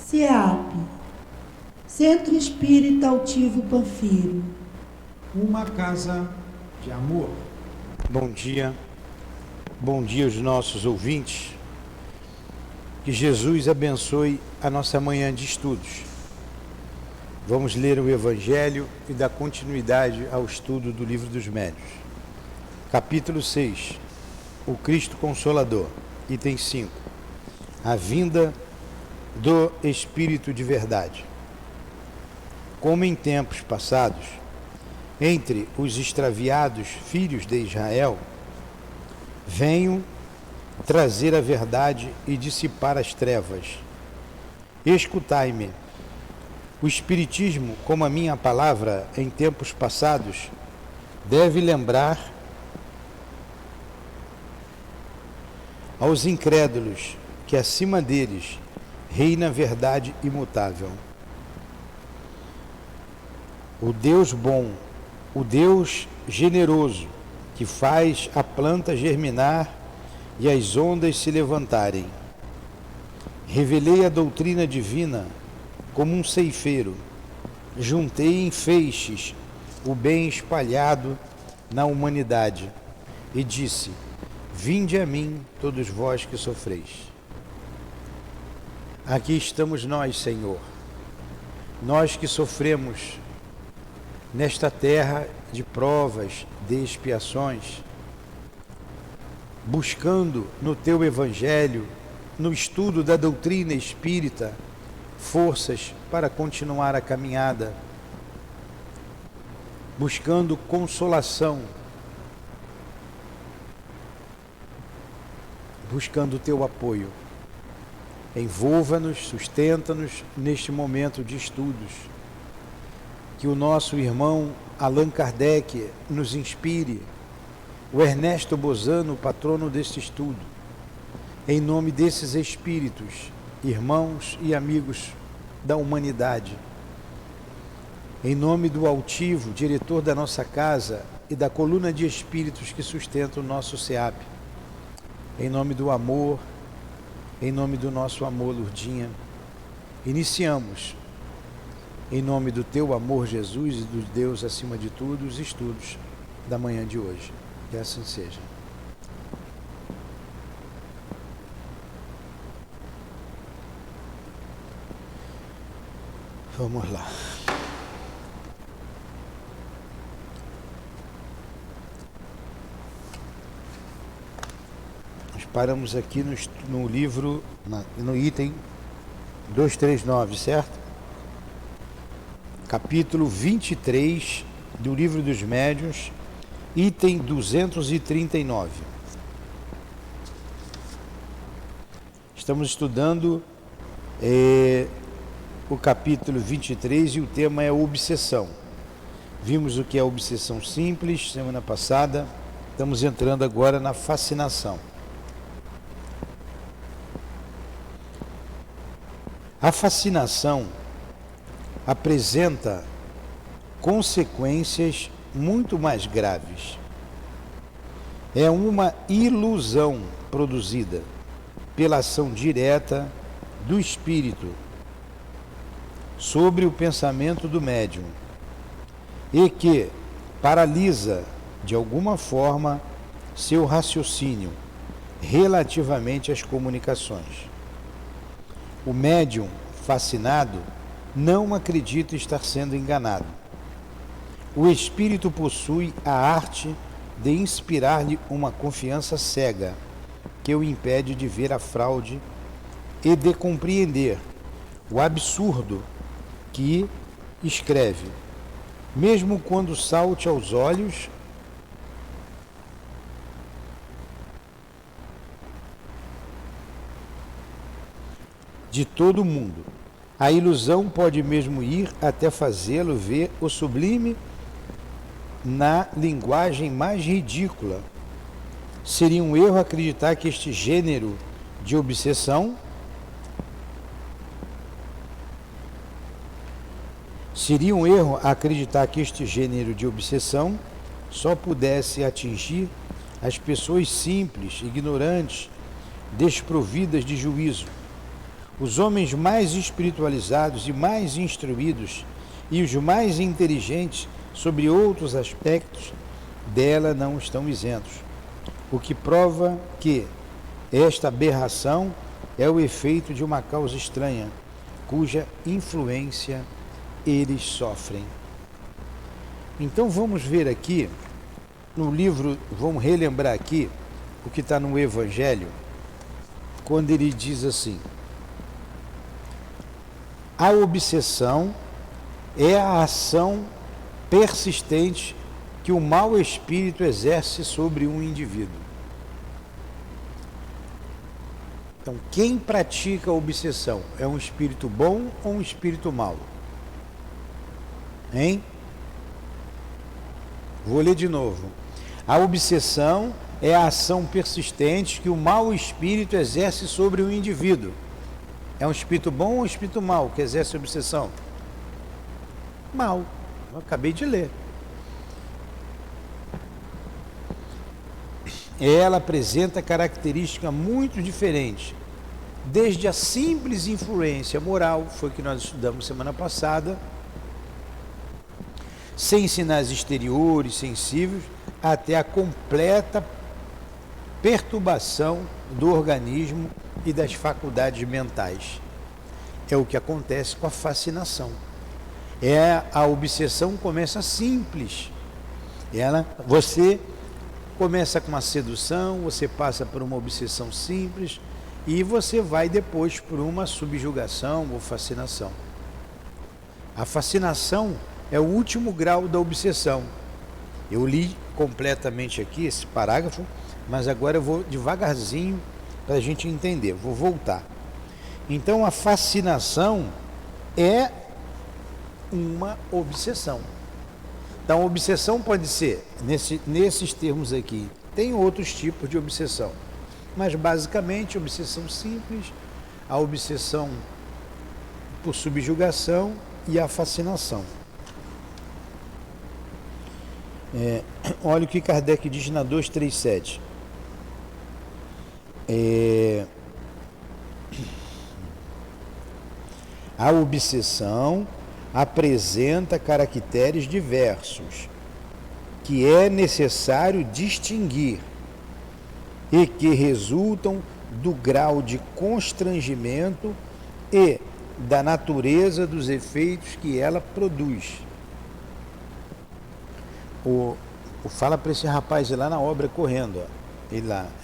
CEAP, Centro Espírita Altivo Panfiro. Uma casa de amor. Bom dia aos nossos ouvintes. Que Jesus abençoe a nossa manhã de estudos. Vamos ler o Evangelho e dar continuidade ao estudo do Livro dos Médiuns. Capítulo 6, o Cristo Consolador. Item 5, a vinda do Espírito de Verdade. Como em tempos passados, entre os extraviados filhos de Israel, venho trazer a verdade e dissipar as trevas. Escutai-me. O Espiritismo, como a minha palavra em tempos passados, deve lembrar aos incrédulos que acima deles reina a verdade imutável. O Deus bom, o Deus generoso, que faz a planta germinar e as ondas se levantarem. Revelei a doutrina divina como um ceifeiro, juntei em feixes o bem espalhado na humanidade e disse: vinde a mim, todos vós que sofreis. Aqui estamos nós, Senhor, nós que sofremos nesta terra de provas, de expiações, buscando no Teu Evangelho, no estudo da doutrina espírita, forças para continuar a caminhada, buscando consolação, buscando o Teu apoio. Envolva-nos, sustenta-nos neste momento de estudos. Que o nosso irmão Allan Kardec nos inspire, o Ernesto Bozano, patrono deste estudo, em nome desses espíritos, irmãos e amigos da humanidade, em nome do altivo, diretor da nossa casa e da coluna de espíritos que sustenta o nosso SEAP, em nome do amor, em nome do nosso amor, Lourdinha, iniciamos, em nome do Teu amor, Jesus, e do Deus acima de tudo, os estudos da manhã de hoje. Que assim seja. Vamos lá. Nós paramos aqui no livro, no item 239, certo? Capítulo 23 do Livro dos Médiuns, item 239. Estamos estudando o capítulo 23 e o tema é obsessão. Vimos o que é obsessão simples semana passada, estamos entrando agora na fascinação. A fascinação apresenta consequências muito mais graves. É uma ilusão produzida pela ação direta do espírito sobre o pensamento do médium e que paralisa, de alguma forma, seu raciocínio relativamente às comunicações. O médium fascinado não acredita estar sendo enganado. O espírito possui a arte de inspirar-lhe uma confiança cega, que o impede de ver a fraude e de compreender o absurdo que escreve, mesmo quando salte aos olhos de todo mundo. A ilusão pode mesmo ir até fazê-lo ver o sublime na linguagem mais ridícula. Seria um erro acreditar que este gênero de obsessão só pudesse atingir as pessoas simples, ignorantes, desprovidas de juízo. Os homens mais espiritualizados e mais instruídos e os mais inteligentes sobre outros aspectos dela não estão isentos, o que prova que esta aberração é o efeito de uma causa estranha, cuja influência eles sofrem. Então vamos ver aqui, no livro, vamos relembrar aqui o que está no Evangelho, quando ele diz assim: a obsessão é a ação persistente que o mau espírito exerce sobre um indivíduo. Então, quem pratica a obsessão é um espírito bom ou um espírito mau? Hein? Vou ler de novo. A obsessão é a ação persistente que o mau espírito exerce sobre um indivíduo. É um espírito bom ou um espírito mau que exerce a obsessão? Mau. Eu acabei de ler. Ela apresenta características muito diferentes, desde a simples influência moral, foi o que nós estudamos semana passada, sem sinais exteriores sensíveis, até a completa perturbação do organismo e das faculdades mentais. É o que acontece com a fascinação. A obsessão começa simples. Você começa com uma sedução, você passa por uma obsessão simples e você vai depois por uma subjugação ou fascinação. A fascinação é o último grau da obsessão. Eu li completamente aqui esse parágrafo, mas agora eu vou devagarzinho para a gente entender. Vou voltar. Então a fascinação é uma obsessão. Então, a obsessão pode ser, nesses termos aqui, tem outros tipos de obsessão, mas basicamente obsessão simples, a obsessão por subjugação e a fascinação. Olha o que Kardec diz na 237. A obsessão apresenta caracteres diversos, que é necessário distinguir e que resultam do grau de constrangimento e da natureza dos efeitos que ela produz. Fala para esse rapaz ir lá na obra correndo, ó.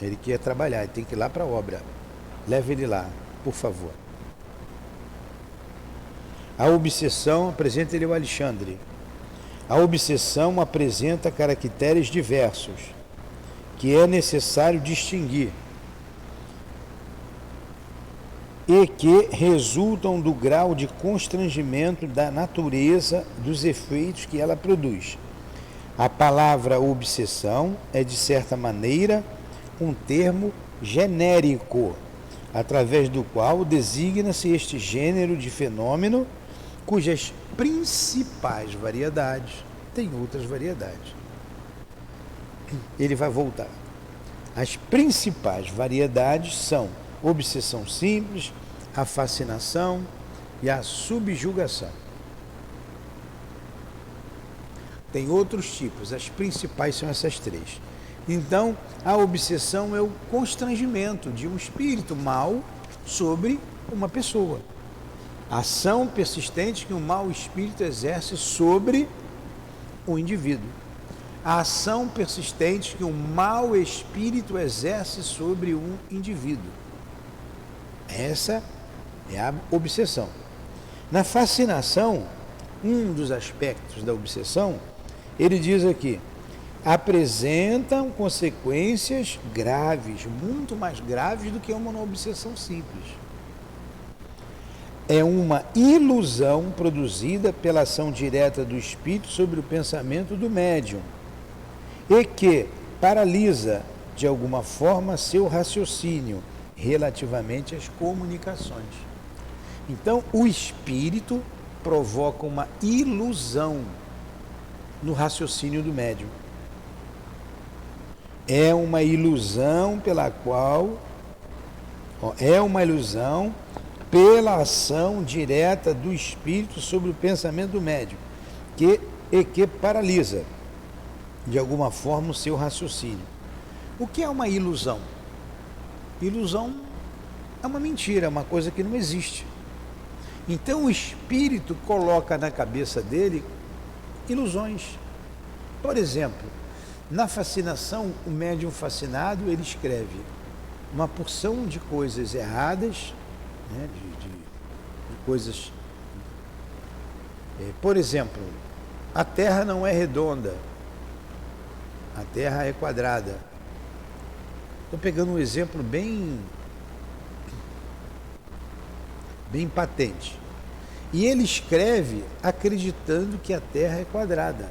Ele quer trabalhar, ele tem que ir lá para a obra. Leve ele lá, por favor. A obsessão, apresenta ele ao Alexandre. A obsessão apresenta caracteres diversos, que é necessário distinguir e que resultam do grau de constrangimento da natureza dos efeitos que ela produz. A palavra obsessão é, de certa maneira, um termo genérico, através do qual designa-se este gênero de fenômeno, cujas principais variedades, tem outras variedades. Ele vai voltar. As principais variedades são obsessão simples, a fascinação e a subjugação. Tem outros tipos, as principais são essas três. Então, a obsessão é o constrangimento de um espírito mau sobre uma pessoa. Ação persistente que um mau espírito exerce sobre o indivíduo. A ação persistente que um mau espírito exerce sobre um indivíduo. Essa é a obsessão. Na fascinação, um dos aspectos da obsessão, ele diz aqui, apresentam consequências graves, muito mais graves do que uma obsessão simples. É uma ilusão produzida pela ação direta do espírito sobre o pensamento do médium e que paralisa, de alguma forma, seu raciocínio relativamente às comunicações. Então, o espírito provoca uma ilusão no raciocínio do médium. É uma ilusão pela qual... pela ação direta do espírito sobre o pensamento do médium, que paralisa, de alguma forma, o seu raciocínio. O que é uma ilusão? Ilusão é uma mentira, é uma coisa que não existe. Então o espírito coloca na cabeça dele ilusões. Por exemplo, na fascinação, o médium fascinado, ele escreve uma porção de coisas erradas, né, de coisas. Por exemplo, a Terra não é redonda, a Terra é quadrada. Estou pegando um exemplo bem patente. E ele escreve acreditando que a Terra é quadrada,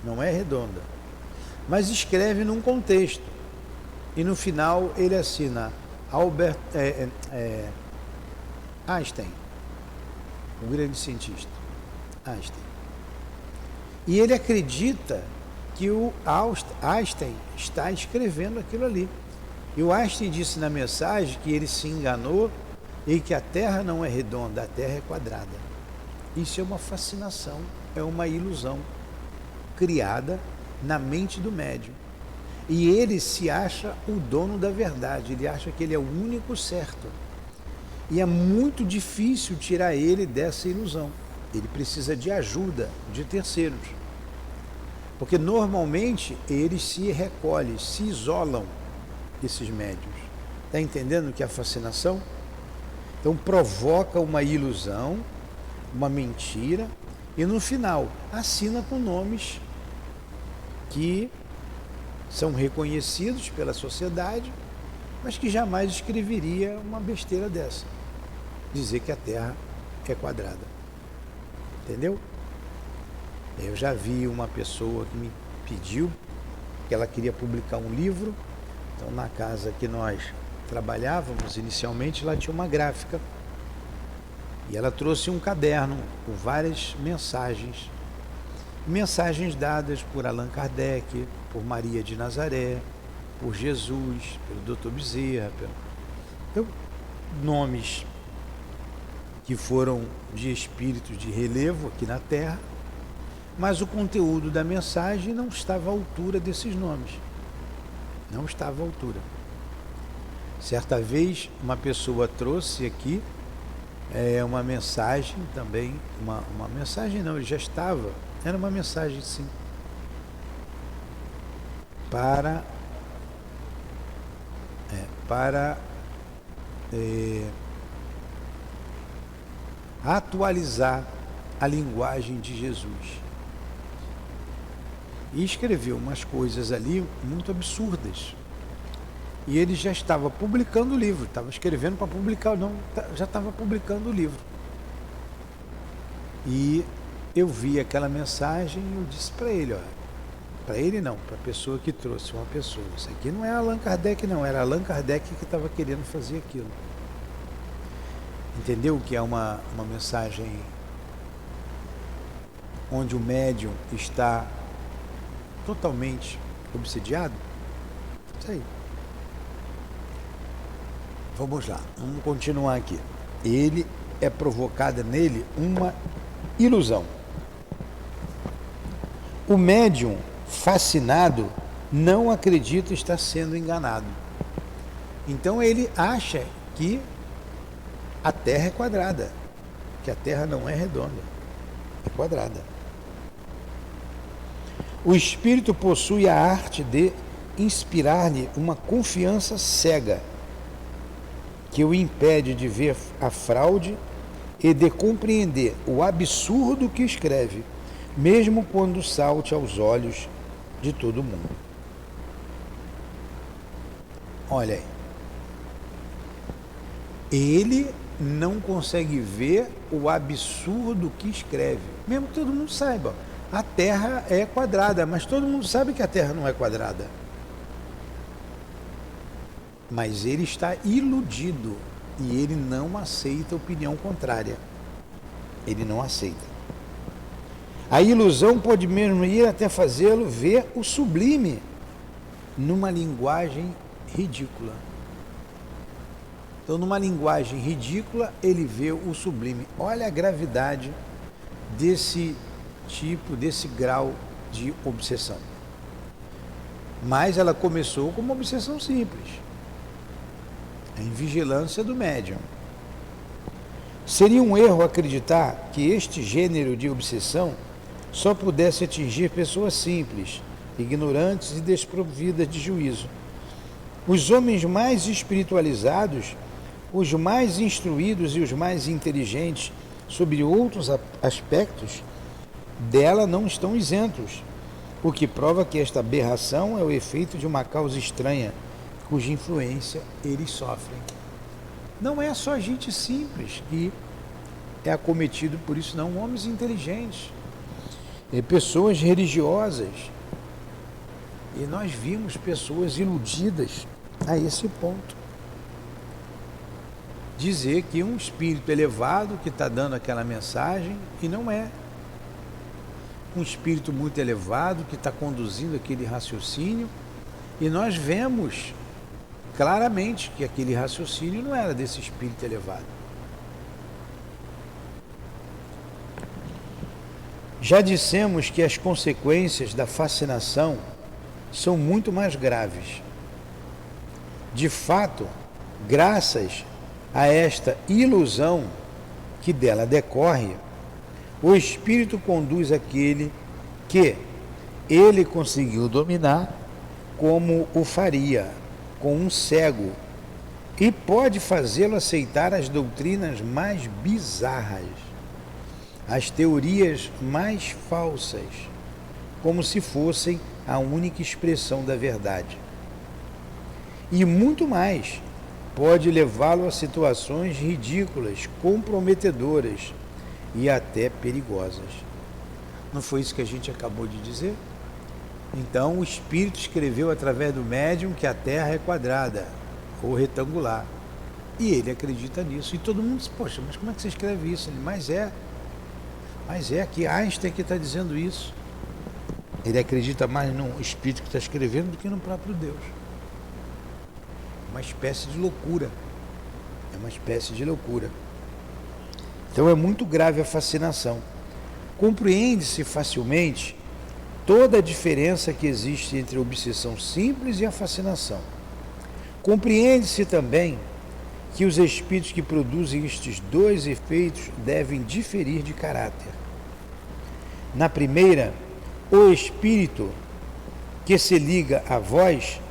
não é redonda. Mas escreve num contexto. E no final ele assina Albert Einstein, o grande cientista. Einstein. E ele acredita que o Einstein está escrevendo aquilo ali. E o Einstein disse na mensagem que ele se enganou e que a Terra não é redonda, a Terra é quadrada. Isso é uma fascinação, é uma ilusão criada na mente do médium. E ele se acha o dono da verdade, ele acha que ele é o único certo. E é muito difícil tirar ele dessa ilusão. Ele precisa de ajuda de terceiros. Porque normalmente eles se recolhem, se isolam, esses médiuns. Está entendendo que é a fascinação? Então provoca uma ilusão, uma mentira, e no final assina com nomes que são reconhecidos pela sociedade, mas que jamais escreveria uma besteira dessa. Dizer que a Terra é quadrada. Entendeu? Eu já vi uma pessoa que me pediu que ela queria publicar um livro. Então, na casa que nós trabalhávamos inicialmente, lá tinha uma gráfica. E ela trouxe um caderno com várias mensagens. Mensagens dadas por Allan Kardec, por Maria de Nazaré, por Jesus, pelo Dr. Bezerra. Então, nomes que foram de espíritos de relevo aqui na Terra, mas o conteúdo da mensagem não estava à altura desses nomes. Não estava à altura. Certa vez, uma pessoa trouxe aqui uma mensagem também, uma mensagem não, ele já estava, era uma mensagem sim, para atualizar a linguagem de Jesus. E escreveu umas coisas ali muito absurdas. E ele já estava publicando o livro, estava escrevendo para publicar, não, já estava publicando o livro. E eu vi aquela mensagem e eu disse para ele, olha, para ele não, para a pessoa que trouxe, uma pessoa, isso aqui não é Allan Kardec não, era Allan Kardec que estava querendo fazer aquilo. Entendeu que é uma mensagem onde o médium está totalmente obsediado? Isso aí. Vamos lá, vamos continuar aqui. Ele é provocada nele uma ilusão. O médium fascinado não acredita estar sendo enganado. Então ele acha que a Terra é quadrada, que a Terra não é redonda, é quadrada. O espírito possui a arte de inspirar-lhe uma confiança cega, que o impede de ver a fraude e de compreender o absurdo que escreve, mesmo quando salte aos olhos de todo mundo. Olha aí. Ele não consegue ver o absurdo que escreve, mesmo que todo mundo saiba. A Terra é quadrada, mas todo mundo sabe que a Terra não é quadrada. Mas ele está iludido e ele não aceita a opinião contrária. Ele não aceita. A ilusão pode mesmo ir até fazê-lo ver o sublime numa linguagem ridícula. Então, numa linguagem ridícula, ele vê o sublime. Olha a gravidade desse tipo, desse grau de obsessão. Mas ela começou como uma obsessão simples, a invigilância do médium. Seria um erro acreditar que este gênero de obsessão só pudesse atingir pessoas simples, ignorantes e desprovidas de juízo. Os homens mais espiritualizados, os mais instruídos e os mais inteligentes sobre outros aspectos dela não estão isentos, o que prova que esta aberração é o efeito de uma causa estranha, cuja influência eles sofrem. Não é só gente simples que é acometido por isso, não. Homens inteligentes, pessoas religiosas. E nós vimos pessoas iludidas a esse ponto. Dizer que um espírito elevado que está dando aquela mensagem, e não é. Um espírito muito elevado que está conduzindo aquele raciocínio, e nós vemos claramente que aquele raciocínio não era desse espírito elevado. Já dissemos que as consequências da fascinação são muito mais graves. De fato, graças a esta ilusão que dela decorre, o espírito conduz aquele que ele conseguiu dominar como o faria com um cego, e pode fazê-lo aceitar as doutrinas mais bizarras, as teorias mais falsas, como se fossem a única expressão da verdade. E muito mais, pode levá-lo a situações ridículas, comprometedoras e até perigosas. Não foi isso que a gente acabou de dizer? Então o Espírito escreveu através do médium que a Terra é quadrada ou retangular. E ele acredita nisso. E todo mundo diz, poxa, mas como é que você escreve isso? Ele, mas é que Einstein que está dizendo isso. Ele acredita mais no Espírito que está escrevendo do que no próprio Deus. Uma espécie de loucura. É uma espécie de loucura. Então é muito grave a fascinação. Compreende-se facilmente toda a diferença que existe entre a obsessão simples e a fascinação. Compreende-se também que os espíritos que produzem estes dois efeitos devem diferir de caráter. Na primeira, o espírito que se liga à voz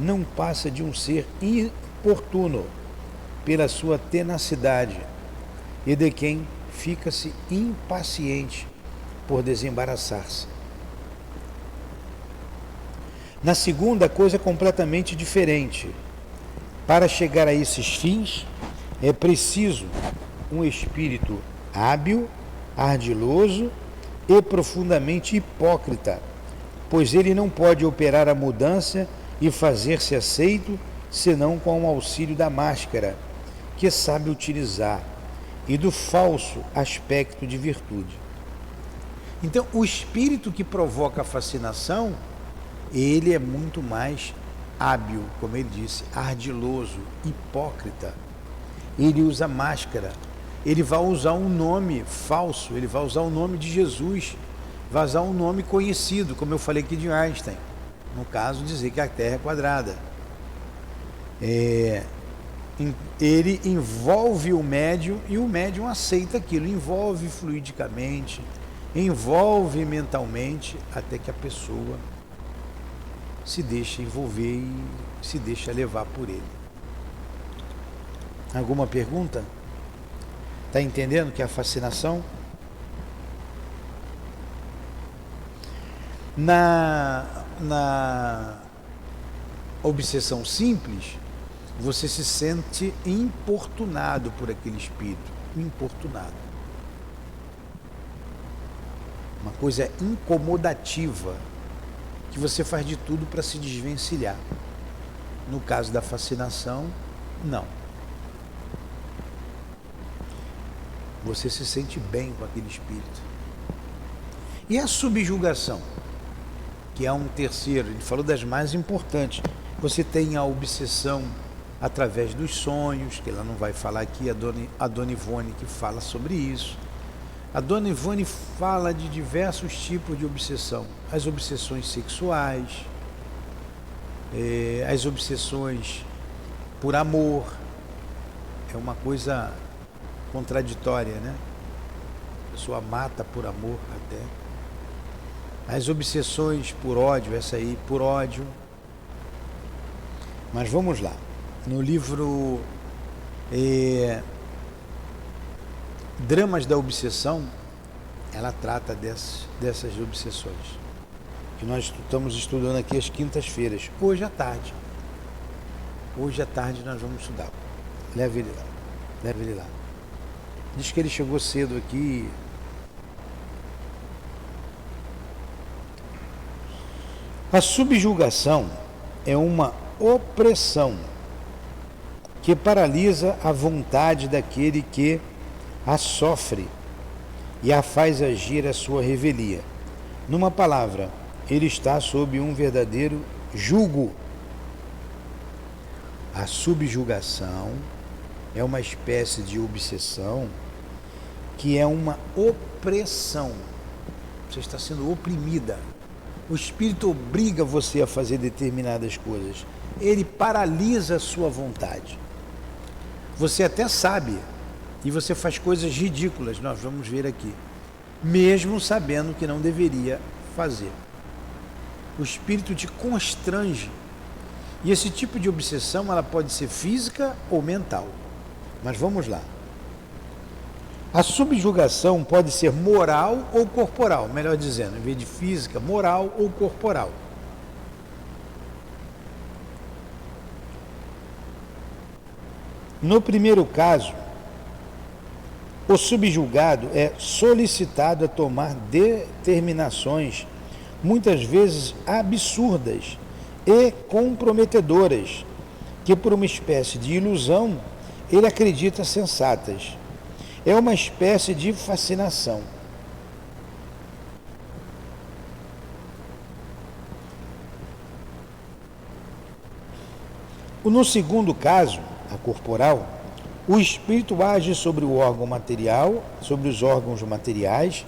não passa de um ser importuno pela sua tenacidade e de quem fica-se impaciente por desembaraçar-se. Na segunda, coisa é completamente diferente. Para chegar a esses fins, é preciso um espírito hábil, ardiloso e profundamente hipócrita, pois ele não pode operar a mudança e fazer-se aceito senão com o auxílio da máscara, que sabe utilizar, e do falso aspecto de virtude. Então, o espírito que provoca a fascinação, ele é muito mais hábil, como ele disse, ardiloso, hipócrita. Ele usa máscara, ele vai usar um nome falso, ele vai usar o nome de Jesus, vai usar um nome conhecido, como eu falei aqui de Einstein, no caso dizer que a Terra é quadrada. Ele envolve o médium e o médium aceita aquilo, envolve fluidicamente, envolve mentalmente, até que a pessoa se deixa envolver e se deixa levar por ele. Alguma pergunta? Está entendendo que é a fascinação? Na obsessão simples, você se sente importunado por aquele espírito, importunado. Uma coisa incomodativa, que você faz de tudo para se desvencilhar. No caso da fascinação, não. Você se sente bem com aquele espírito. E a subjugação, que é um terceiro, ele falou das mais importantes. Você tem a obsessão através dos sonhos, que ela não vai falar aqui, a dona Ivone que fala sobre isso. A dona Ivone fala de diversos tipos de obsessão, as obsessões sexuais, as obsessões por amor, é uma coisa contraditória, né? A pessoa mata por amor até. As obsessões por ódio, essa aí, por ódio. Mas vamos lá. No livro Dramas da Obsessão, ela trata dessas obsessões, que nós estamos estudando aqui às quintas-feiras, hoje à tarde. Hoje à tarde nós vamos estudar. Leve ele lá. Leve ele lá. Diz que ele chegou cedo aqui. A subjugação é uma opressão que paralisa a vontade daquele que a sofre e a faz agir à sua revelia. Numa palavra, ele está sob um verdadeiro jugo. A subjugação é uma espécie de obsessão que é uma opressão. Você está sendo oprimida. O espírito obriga você a fazer determinadas coisas. Ele paralisa a sua vontade. Você até sabe, e você faz coisas ridículas, nós vamos ver aqui, mesmo sabendo que não deveria fazer. O espírito te constrange. E esse tipo de obsessão, ela pode ser física ou mental. Mas vamos lá. A subjugação pode ser moral ou corporal, melhor dizendo, em vez de física, moral ou corporal. No primeiro caso, o subjugado é solicitado a tomar determinações, muitas vezes absurdas e comprometedoras, que por uma espécie de ilusão ele acredita sensatas. É uma espécie de fascinação. No segundo caso, a corporal, o espírito age sobre o órgão material, sobre os órgãos materiais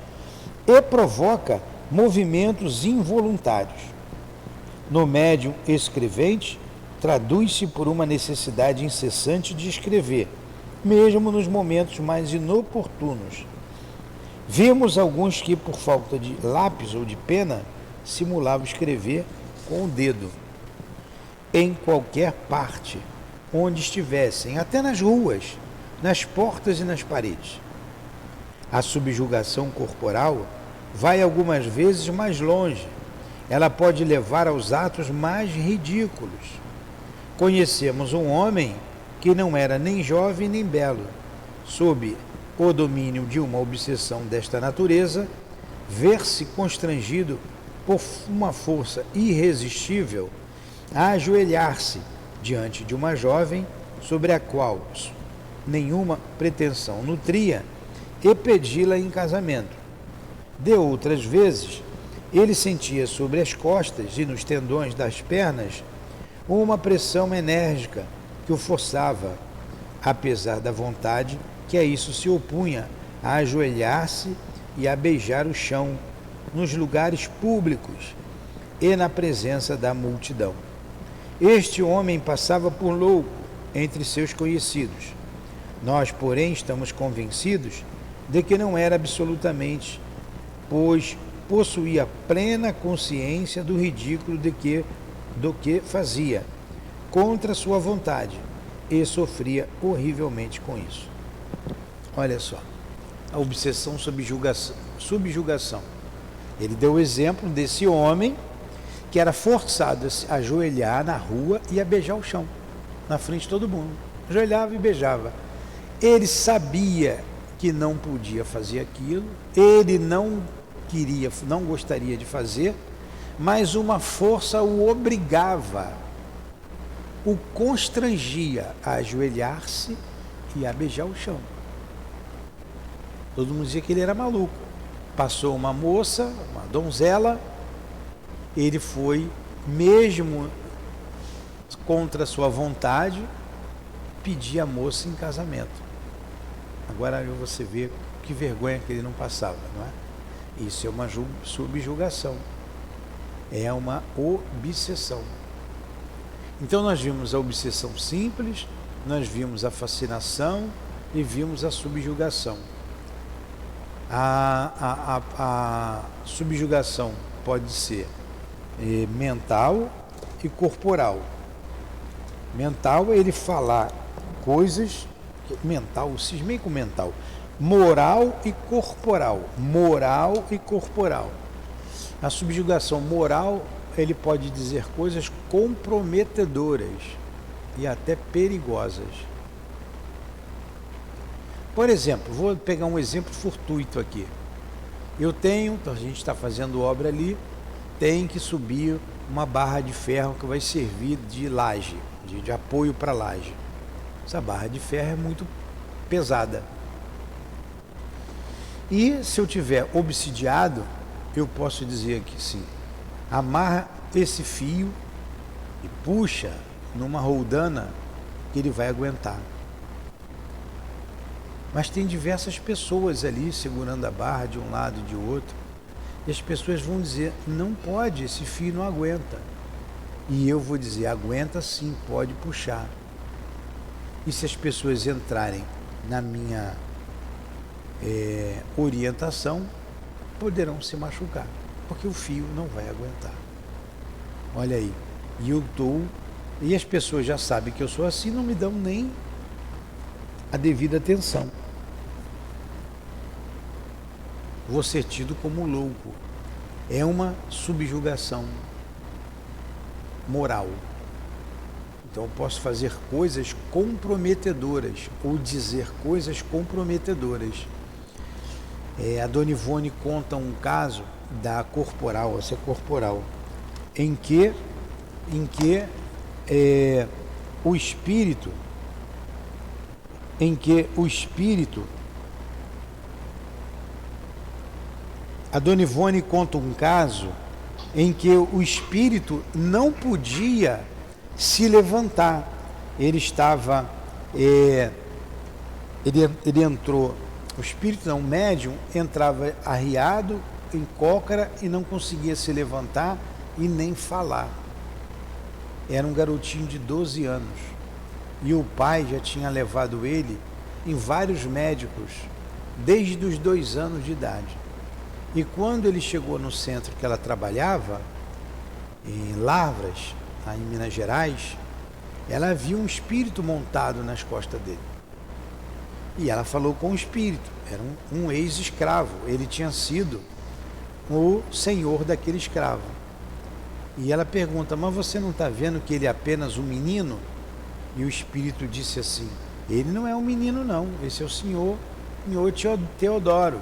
e provoca movimentos involuntários. No médium escrevente, traduz-se por uma necessidade incessante de escrever, mesmo nos momentos mais inoportunos. Vemos alguns que, por falta de lápis ou de pena, simulavam escrever com o dedo, em qualquer parte onde estivessem, até nas ruas, nas portas e nas paredes. A subjugação corporal vai algumas vezes mais longe. Ela pode levar aos atos mais ridículos. Conhecemos um homem que não era nem jovem nem belo. Sob o domínio de uma obsessão desta natureza, ver-se constrangido por uma força irresistível a ajoelhar-se diante de uma jovem sobre a qual nenhuma pretensão nutria e pedi-la em casamento. De outras vezes, ele sentia sobre as costas e nos tendões das pernas uma pressão enérgica que o forçava, apesar da vontade que a isso se opunha, a ajoelhar-se e a beijar o chão nos lugares públicos e na presença da multidão. Este homem passava por louco entre seus conhecidos. Nós, porém, estamos convencidos de que não era absolutamente, pois possuía plena consciência do ridículo do que fazia, contra sua vontade, e sofria horrivelmente com isso. Olha só, a obsessão subjugação. Ele deu o exemplo desse homem que era forçado a se ajoelhar na rua e a beijar o chão, na frente de todo mundo. Ajoelhava e beijava. Ele sabia que não podia fazer aquilo, ele não gostaria de fazer, mas uma força o obrigava, o constrangia a ajoelhar-se e a beijar o chão. Todo mundo dizia que ele era maluco. Passou uma moça, uma donzela, ele foi, mesmo contra sua vontade, pedir a moça em casamento. Agora você vê que vergonha que ele não passava, não é? Isso é uma subjugação, é uma obsessão. Então nós vimos a obsessão simples, nós vimos a fascinação e vimos a subjugação. A subjugação pode ser mental e corporal. Mental é ele falar coisas, mental, cismei com mental, moral e corporal. Moral e corporal. A subjugação moral, ele pode dizer coisas comprometedoras e até perigosas. Por exemplo, vou pegar um exemplo fortuito aqui. A gente está fazendo obra ali, tem que subir uma barra de ferro que vai servir de laje, de apoio para laje. Essa barra de ferro é muito pesada. E se eu tiver obsidiado, eu posso dizer aqui sim, amarra esse fio e puxa numa roldana que ele vai aguentar. Mas tem diversas pessoas ali segurando a barra de um lado e de outro. E as pessoas vão dizer, não pode, esse fio não aguenta. E eu vou dizer, aguenta sim, pode puxar. E se as pessoas entrarem na minha orientação, poderão se machucar, porque o fio não vai aguentar. Olha aí, e as pessoas já sabem que eu sou assim, não me dão nem a devida atenção. Vou ser tido como louco. É uma subjugação moral. Então eu posso fazer coisas comprometedoras ou dizer coisas comprometedoras. A Dona Ivone conta um caso da corporal, essa é corporal, em que o espírito a Dona Ivone conta um caso em que o espírito não podia se levantar. Ele estava, ele entrou, o espírito não, o médium entrava arriado em cócara e não conseguia se levantar e nem falar. Era um garotinho de 12 anos. E o pai já tinha levado ele em vários médicos, desde os 2 anos de idade. E quando ele chegou no centro que ela trabalhava, em Lavras, lá em Minas Gerais, ela viu um espírito montado nas costas dele. E ela falou com o espírito, era um ex-escravo, ele tinha sido o senhor daquele escravo. E ela pergunta, mas você não está vendo que ele é apenas um menino? E o espírito disse assim, ele não é um menino não, esse é o senhor Teodoro.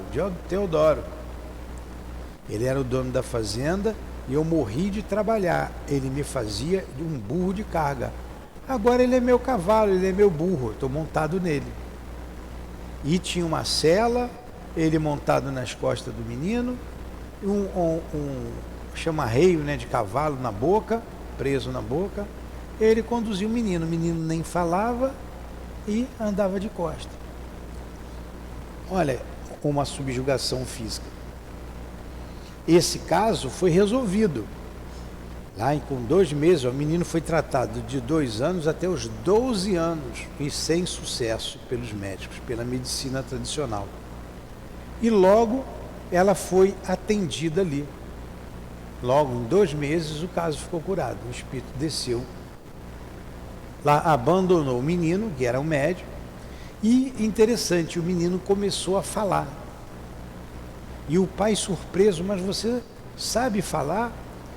Ele era o dono da fazenda e eu morri de trabalhar. Ele me fazia um burro de carga. Agora ele é meu cavalo, ele é meu burro, estou montado nele. E tinha uma sela, ele montado nas costas do menino, chama-reio, né, de cavalo na boca, preso na boca. Ele conduzia o menino nem falava e andava de costas. Olha, uma subjugação física. Esse caso foi resolvido. Lá com 2 meses, o menino foi tratado de 2 anos até os 12 anos e sem sucesso pelos médicos, pela medicina tradicional. E logo ela foi atendida ali. Logo em 2 meses o caso ficou curado. O espírito desceu, lá abandonou o menino, que era um médico, e interessante, o menino começou a falar. E o pai surpreso, mas você sabe falar?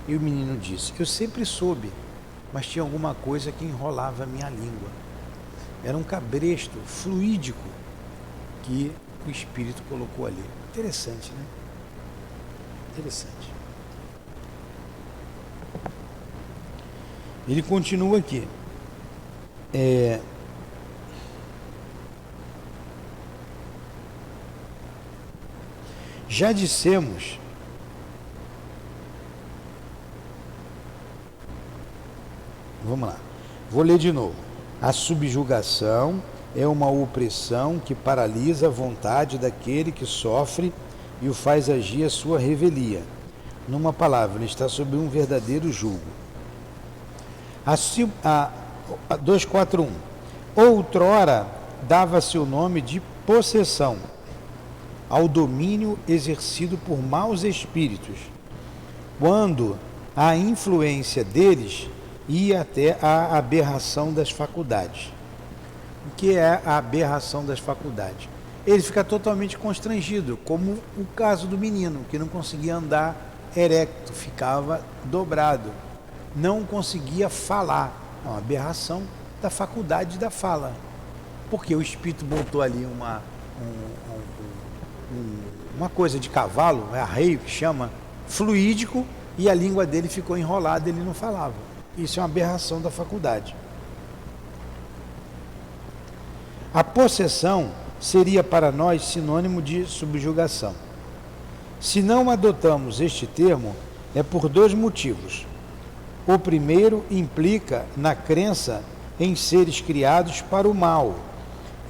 E o menino disse, eu sempre soube, mas tinha alguma coisa que enrolava a minha língua. Era um cabresto fluídico que o espírito colocou ali. Interessante, né? Interessante. Ele continua aqui. Já dissemos vamos lá, vou ler de novo. A subjugação é uma opressão que paralisa a vontade daquele que sofre e o faz agir à sua revelia. Numa palavra, ele está sob um verdadeiro jugo. 241. Outrora dava-se o nome de possessão ao domínio exercido por maus espíritos, quando a influência deles ia até a aberração das faculdades. O que é a aberração das faculdades? Ele fica totalmente constrangido, como o caso do menino, que não conseguia andar erecto, ficava dobrado, não conseguia falar. É uma aberração da faculdade da fala, porque o espírito botou ali uma coisa de cavalo, arreio que chama, fluídico, e a língua dele ficou enrolada, ele não falava. Isso é uma aberração da faculdade. A possessão seria para nós sinônimo de subjugação. Se não adotamos este termo, é por dois motivos. O primeiro implica na crença em seres criados para o mal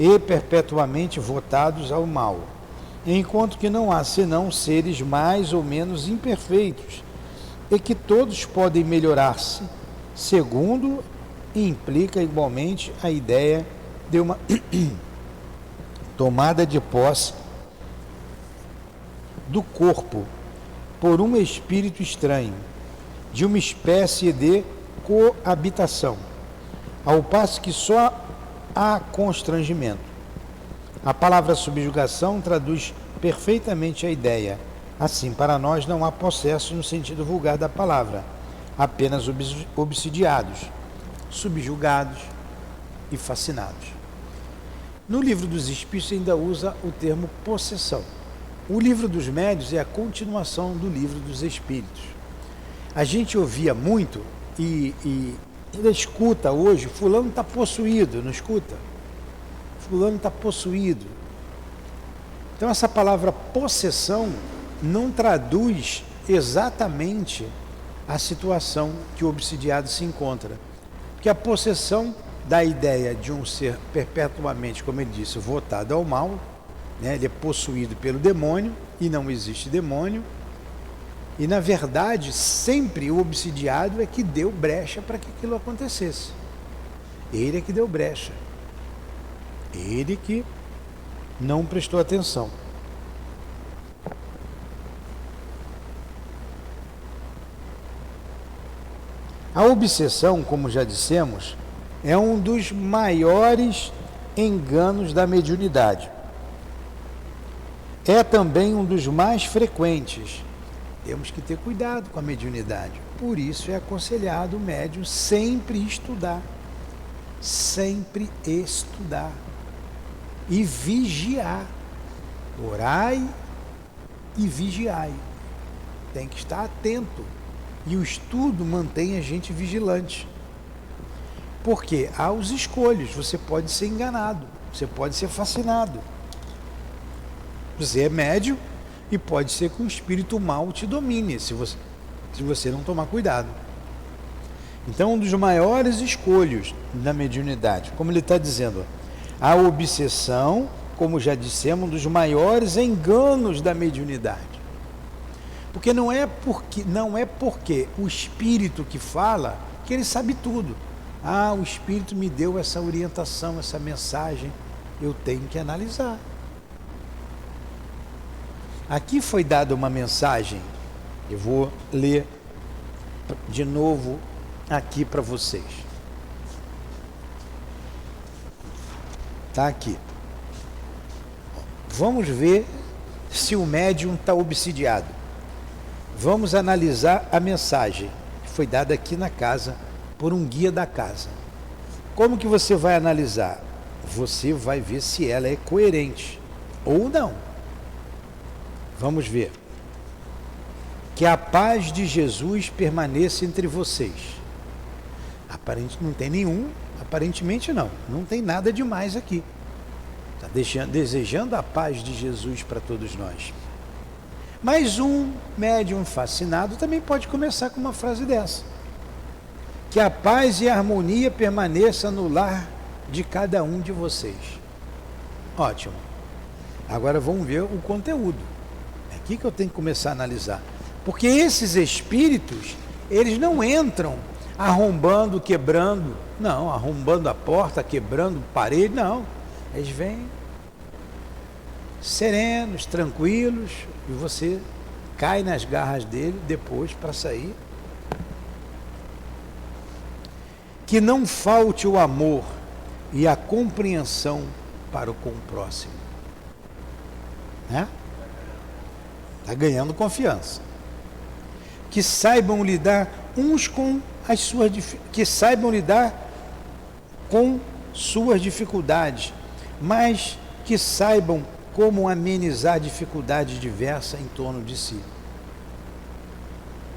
e perpetuamente votados ao mal, enquanto que não há senão seres mais ou menos imperfeitos e que todos podem melhorar-se. Segundo, implica igualmente a ideia de uma tomada de posse do corpo por um espírito estranho, de uma espécie de coabitação, ao passo que só há constrangimento. A palavra subjugação traduz perfeitamente a ideia. Assim, para nós não há possesso no sentido vulgar da palavra, apenas obsidiados, subjugados e fascinados. No livro dos Espíritos ainda usa o termo possessão. O livro dos Médiuns é a continuação do livro dos Espíritos. A gente ouvia muito e ainda escuta hoje, fulano está possuído, não escuta? Fulano está possuído. Então essa palavra possessão não traduz exatamente a situação que o obsidiado se encontra. Porque a possessão dá a ideia de um ser perpetuamente, como ele disse, votado ao mal, né? Ele é possuído pelo demônio e não existe demônio. E na verdade, sempre o obsidiado é que deu brecha para que aquilo acontecesse. Ele é que deu brecha. Ele que não prestou atenção. A obsessão, como já dissemos, é um dos maiores enganos da mediunidade. É também um dos mais frequentes. Temos que ter cuidado com a mediunidade. Por isso é aconselhado o médium sempre estudar. Sempre estudar. E vigiar. Orai e vigiai. Tem que estar atento. E o estudo mantém a gente vigilante. Porque há os escolhos. Você pode ser enganado. Você pode ser fascinado. Você é médium e pode ser que um espírito mau te domine, se você não tomar cuidado. Então, um dos maiores escolhos da mediunidade, como ele está dizendo, a obsessão, como já dissemos, um dos maiores enganos da mediunidade. Porque não é porque o espírito que fala que ele sabe tudo. Ah, o espírito me deu essa orientação, essa mensagem, eu tenho que analisar. Aqui foi dada uma mensagem, eu vou ler de novo aqui para vocês. Está aqui. Vamos ver se o médium está obsidiado. Vamos analisar a mensagem que foi dada aqui na casa por um guia da casa. Como que você vai analisar? Você vai ver se ela é coerente ou não. Vamos ver. Que a paz de Jesus permaneça entre vocês. Aparentemente não tem nenhum, aparentemente não tem nada demais aqui. Está desejando a paz de Jesus para todos nós. Mas um médium fascinado também pode começar com uma frase dessa. Que a paz e a harmonia permaneça no lar de cada um de vocês. Ótimo. Agora vamos ver o conteúdo. É aqui que eu tenho que começar a analisar. Porque esses espíritos, eles não entram arrombando, quebrando, não, arrombando a porta, quebrando parede, não. Eles vêm serenos, tranquilos, e você cai nas garras dele depois para sair. Que não falte o amor e a compreensão para com o próximo. Né? Está ganhando confiança. Que saibam lidar uns com as suas que saibam lidar com suas dificuldades, mas que saibam como amenizar dificuldades diversas em torno de si.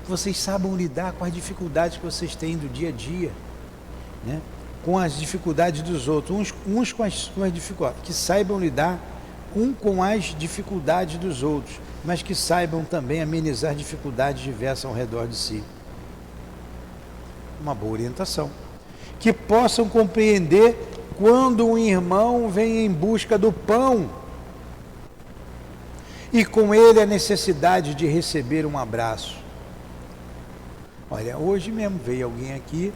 Vocês saibam lidar com as dificuldades que vocês têm do dia a dia, né? Com as dificuldades dos outros, uns com as dificuldades, que saibam lidar com as dificuldades dos outros, mas que saibam também amenizar dificuldades diversas ao redor de si. Uma boa orientação. Que possam compreender quando um irmão vem em busca do pão e com ele a necessidade de receber um abraço. Olha, hoje mesmo veio alguém aqui,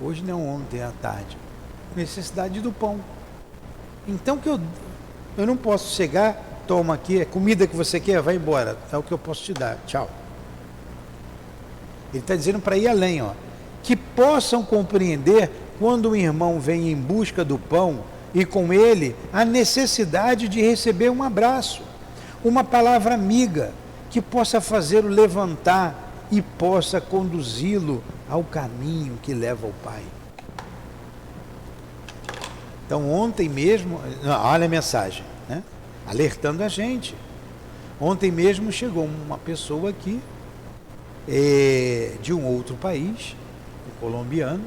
hoje não, ontem à tarde, necessidade do pão. Então que eu não posso chegar, toma aqui, é comida que você quer, vai embora, é o que eu posso te dar, tchau. Ele está dizendo para ir além, ó. Que possam compreender quando o irmão vem em busca do pão e com ele a necessidade de receber um abraço, uma palavra amiga que possa fazê-lo levantar e possa conduzi-lo ao caminho que leva ao Pai. Então ontem mesmo, olha a mensagem, né? Alertando a gente. Ontem mesmo chegou uma pessoa aqui de um outro país, um colombiano.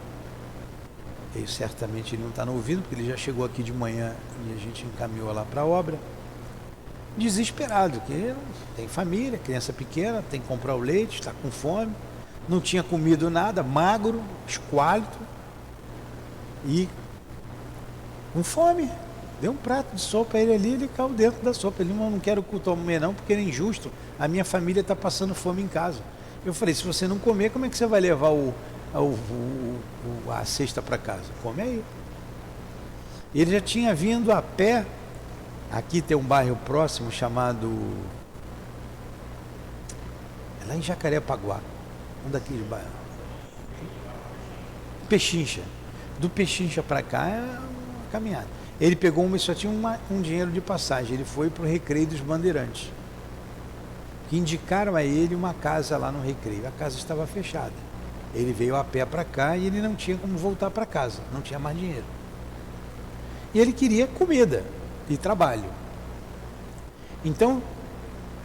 Ele certamente não está no ouvido, porque ele já chegou aqui de manhã e a gente encaminhou lá para a obra. Desesperado, que tem família, criança pequena, tem que comprar o leite, está com fome, não tinha comido nada, magro, esquálido e com fome. Deu um prato de sopa a ele ali, ele caiu dentro da sopa. Ele não quero comer não, porque é injusto, a minha família está passando fome em casa. Eu falei, se você não comer, como é que você vai levar a cesta para casa? Come aí. Ele já tinha vindo a pé. Aqui tem um bairro próximo chamado, é lá em Jacarepaguá, um daqueles bairros, Pechincha. Do Pechincha para cá é uma caminhada. Ele pegou e só tinha um dinheiro de passagem. Ele foi para o Recreio dos Bandeirantes, que indicaram a ele uma casa lá no Recreio. A casa estava fechada. Ele veio a pé para cá e ele não tinha como voltar para casa, não tinha mais dinheiro. E ele queria comida e trabalho. Então,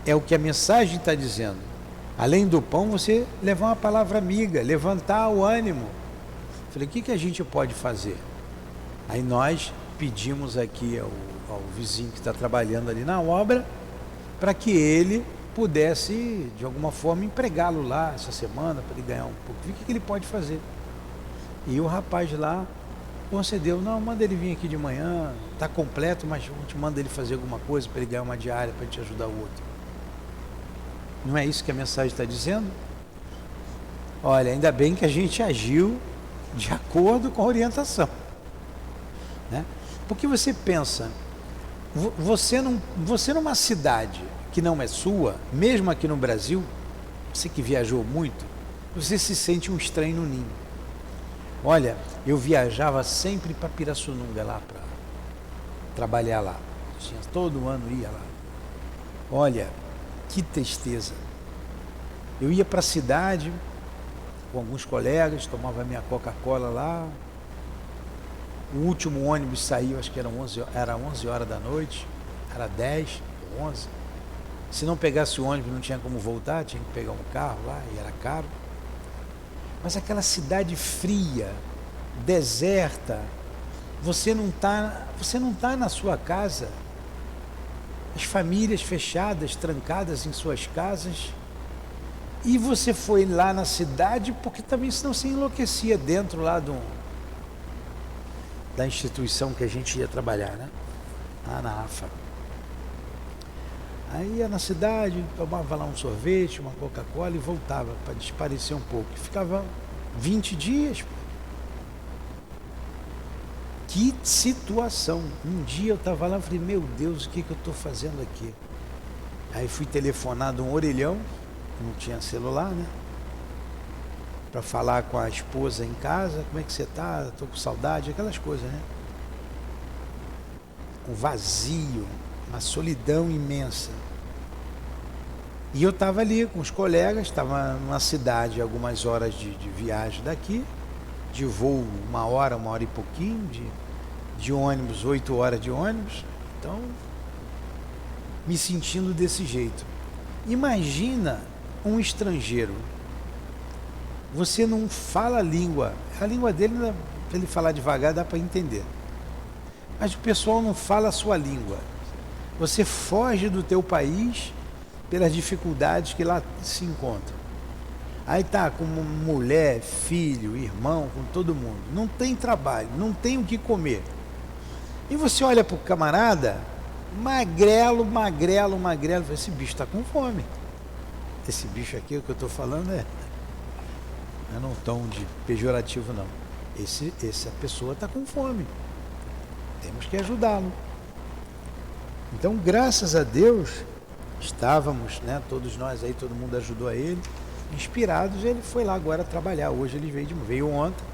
é o que a mensagem está dizendo. Além do pão, você levar uma palavra amiga, levantar o ânimo. Falei, o que a gente pode fazer? Aí nós pedimos aqui ao vizinho que está trabalhando ali na obra, para que ele pudesse, de alguma forma, empregá-lo lá essa semana, para ele ganhar um pouco. O que ele pode fazer? E o rapaz lá concedeu, não, manda ele vir aqui de manhã, está completo, mas a gente manda ele fazer alguma coisa para ele ganhar uma diária, para a gente ajudar o outro. Não é isso que a mensagem está dizendo? Olha, ainda bem que a gente agiu de acordo com a orientação, né? Porque você pensa, você numa cidade que não é sua, mesmo aqui no Brasil, você que viajou muito, você se sente um estranho no ninho. Olha, eu viajava sempre para Pirassununga lá para trabalhar lá. Todo ano ia lá. Olha, que tristeza. Eu ia para a cidade com alguns colegas, tomava minha Coca-Cola lá. O último ônibus saiu, acho que era 11 horas da noite, era 10, 11. Se não pegasse o ônibus não tinha como voltar, tinha que pegar um carro lá e era caro. Mas aquela cidade fria, deserta, você não tá na sua casa, as famílias fechadas, trancadas em suas casas, e você foi lá na cidade porque também senão se enlouquecia dentro lá da instituição que a gente ia trabalhar, né? Lá na AFA. Aí ia na cidade, tomava lá um sorvete, uma Coca-Cola e voltava para desaparecer um pouco. Ficava 20 dias. Que situação! Um dia eu estava lá e falei, meu Deus, o que eu estou fazendo aqui? Aí fui telefonar de um orelhão, não tinha celular, né? Para falar com a esposa em casa, como é que você está? Estou com saudade, aquelas coisas, né? Um vazio, uma solidão imensa. E eu estava ali com os colegas, estava numa cidade, algumas horas de viagem daqui, de voo 1 hora e pouquinho, de ônibus, 8 horas de ônibus. Então, me sentindo desse jeito. Imagina um estrangeiro. Você não fala a língua dele, para ele falar devagar, dá para entender. Mas o pessoal não fala a sua língua. Você foge do teu país pelas dificuldades que lá se encontram. Aí tá com mulher, filho, irmão, com todo mundo. Não tem trabalho, não tem o que comer. E você olha para o camarada, magrelo, esse bicho está com fome. Esse bicho aqui, o que eu estou falando é num tom de pejorativo não. Essa pessoa está com fome. Temos que ajudá-lo. Então, graças a Deus, estávamos, né, todos nós aí, todo mundo ajudou a ele, inspirados, ele foi lá agora trabalhar. Hoje ele veio ontem,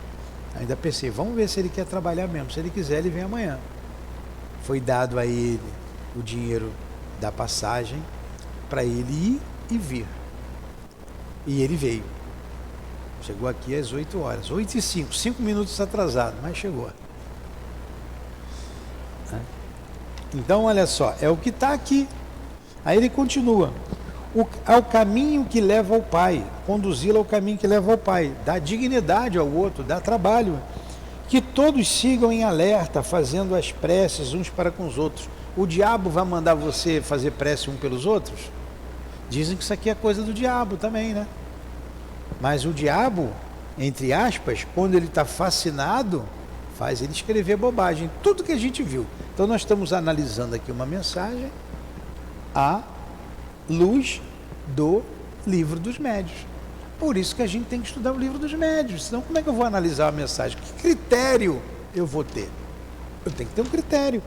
ainda pensei, vamos ver se ele quer trabalhar mesmo. Se ele quiser, ele vem amanhã. Foi dado a ele o dinheiro da passagem para ele ir e vir. E ele veio. Chegou aqui às 8 horas, 8h05, 5 minutos atrasado, mas chegou. Então, olha só, é o que está aqui. Aí ele continua. Ao caminho que leva ao Pai, conduzi-lo ao caminho que leva ao Pai, dá dignidade ao outro, dá trabalho. Que todos sigam em alerta, fazendo as preces uns para com os outros. O diabo vai mandar você fazer prece um pelos outros? Dizem que isso aqui é coisa do diabo também, né? Mas o diabo, entre aspas, quando ele está fascinado, faz ele escrever bobagem. Tudo que a gente viu. Então nós estamos analisando aqui uma mensagem à luz do livro dos médiuns. Por isso que a gente tem que estudar o livro dos médiuns. Senão como é que eu vou analisar a mensagem? Que critério eu vou ter? Eu tenho que ter um critério.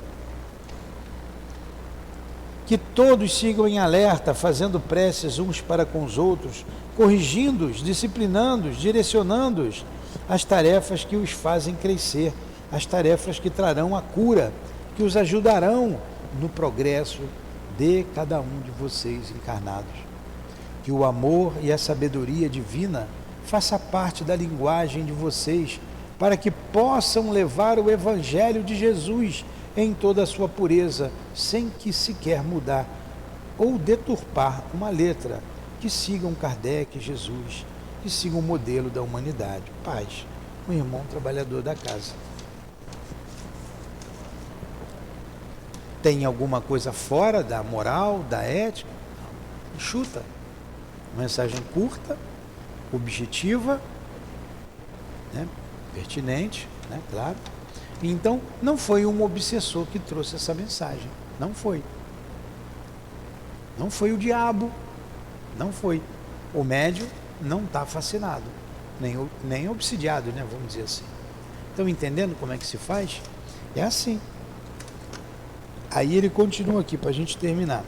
Que todos sigam em alerta, fazendo preces uns para com os outros, corrigindo-os, disciplinando-os, direcionando-os às tarefas que os fazem crescer, as tarefas que trarão a cura, que os ajudarão no progresso de cada um de vocês encarnados. Que o amor e a sabedoria divina faça parte da linguagem de vocês, para que possam levar o Evangelho de Jesus em toda a sua pureza, sem que sequer mudar ou deturpar uma letra, que sigam Kardec, Jesus, que sigam o modelo da humanidade. Paz, um irmão trabalhador da casa. Tem alguma coisa fora da moral, da ética? Não. Chuta. Mensagem curta, objetiva, né? Pertinente, né? Claro. Então, não foi um obsessor que trouxe essa mensagem. Não foi. Não foi o diabo. Não foi. O médium não está fascinado. Nem obsidiado, né? Vamos dizer assim. Estão entendendo como é que se faz? É assim. Aí ele continua aqui para a gente terminar.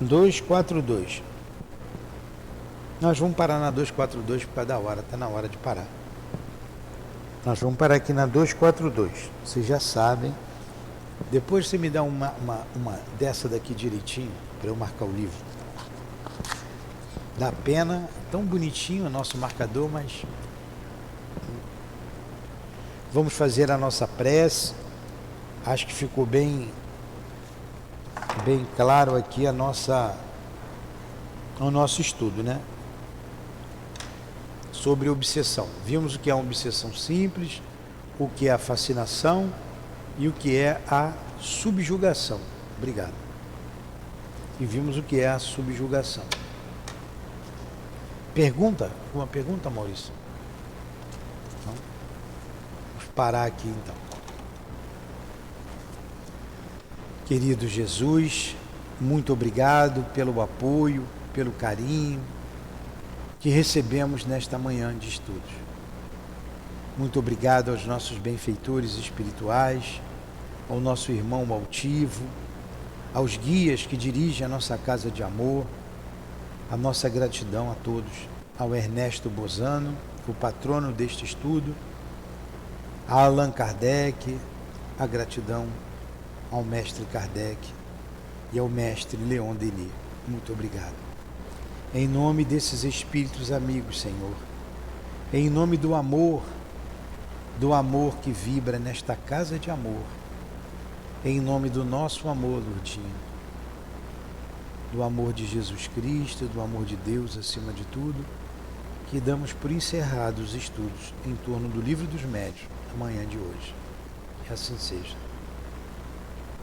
242. Nós vamos parar na 242 por causa da hora, está na hora de parar. Nós vamos parar aqui na 242. Vocês já sabem. Depois você me dá uma dessa daqui direitinho, para eu marcar o livro. Dá pena, tão bonitinho o nosso marcador, mas vamos fazer a nossa prece. Acho que ficou bem claro aqui o nosso estudo, né? Sobre obsessão. Vimos o que é uma obsessão simples, o que é a fascinação e o que é a subjugação. Obrigado. E vimos o que é a subjugação. Pergunta? Uma pergunta, Maurício? parar aqui então. Querido Jesus, muito obrigado pelo apoio, pelo carinho que recebemos nesta manhã de estudos. Muito obrigado aos nossos benfeitores espirituais, ao nosso irmão altivo, aos guias que dirigem a nossa casa de amor, a nossa gratidão a todos, ao Ernesto Bozano, o patrono deste estudo, a Allan Kardec, a gratidão ao mestre Kardec e ao mestre Leon Denis. Muito obrigado. Em nome desses espíritos amigos, Senhor, em nome do amor que vibra nesta casa de amor, em nome do nosso amor, Lourdinha, do amor de Jesus Cristo, do amor de Deus acima de tudo, que damos por encerrados os estudos em torno do Livro dos Médiuns, amanhã de hoje. Que assim seja.